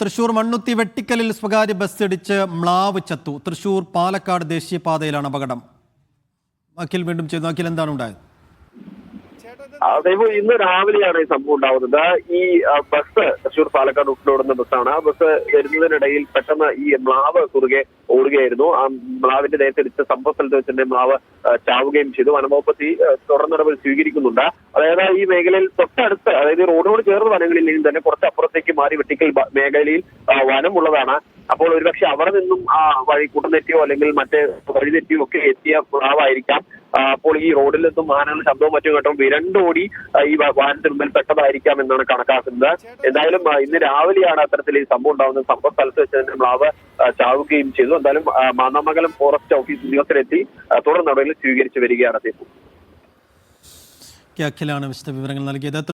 തൃശൂർ മണ്ണുത്തി വെട്ടിക്കലിൽ സ്വകാര്യ ബസ് ഇടിച്ച് മ്ലാവ് ചത്തു. തൃശൂർ പാലക്കാട് ദേശീയപാതയിലാണ് അപകടം. അഖിൽ വീണ്ടും ചെയ്യുന്നു. അഖിൽ, എന്താണ് ഉണ്ടായത്? അതേപോലെ ഇന്ന് രാവിലെയാണ് ഈ സംഭവം ഉണ്ടാവുന്നത്. ഈ ബസ് തൃശൂർ പാലക്കാട് റൂട്ടിലോടുന്ന ബസ്സാണ്. ആ ബസ് വരുന്നതിനിടയിൽ പെട്ടെന്ന് ഈ മ്ലാവ് കുറുകെ ഓടുകയായിരുന്നു. ആ മ്ലാവിന്റെ ദേഹത്തിടിച്ച സംഭവ സ്ഥലത്ത് വെച്ച് തന്നെ മ്ലാവ് ചാവുകയും ചെയ്തു. വനംവകുപ്പ് തുടർ നടപടി സ്വീകരിക്കുന്നുണ്ട്. അതായത് ഈ മേഖലയിൽ തൊട്ടടുത്ത്, അതായത് റോഡിനോട് ചേർന്ന വനങ്ങളിൽ തന്നെ കുറച്ച് അപ്പുറത്തേക്ക് മാറി വെട്ടിക്കൽ മേഖലയിൽ വനമുള്ളതാണ്. അപ്പോൾ ഒരുപക്ഷെ അവിടെ നിന്നും ആ വഴി കൂട്ടം അല്ലെങ്കിൽ മറ്റേ വഴി തെറ്റിയോ ഒക്കെ എത്തിയ മ്ലാവായിരിക്കാം. അപ്പോൾ ഈ റോഡിൽ നിന്നും വാഹനങ്ങളുടെ ശബ്ദവും മറ്റും കേട്ടോ വിരണ്ടോടി ഈ വാഹനത്തിന് മുമ്പിൽ പെട്ടതായിരിക്കാം എന്നാണ് കണക്കാക്കുന്നത്. എന്തായാലും ഇന്ന് രാവിലെയാണ് അത്തരത്തിൽ ഈ സംഭവം ഉണ്ടാകുന്നത്. സംഭവ സ്ഥലത്ത് വെച്ച് തന്നെ മ്ലാവ് ചാവുകയും ചെയ്തു. എന്തായാലും മാന്നാമംഗലം ഫോറസ്റ്റ് ഓഫീസ് ഉദ്യോഗസ്ഥരെത്തി തുടർ നടപടികൾ സ്വീകരിച്ചു വരികയാണ്. അഖിലാണ് വിശദ വിവരങ്ങൾ നൽകിയത്.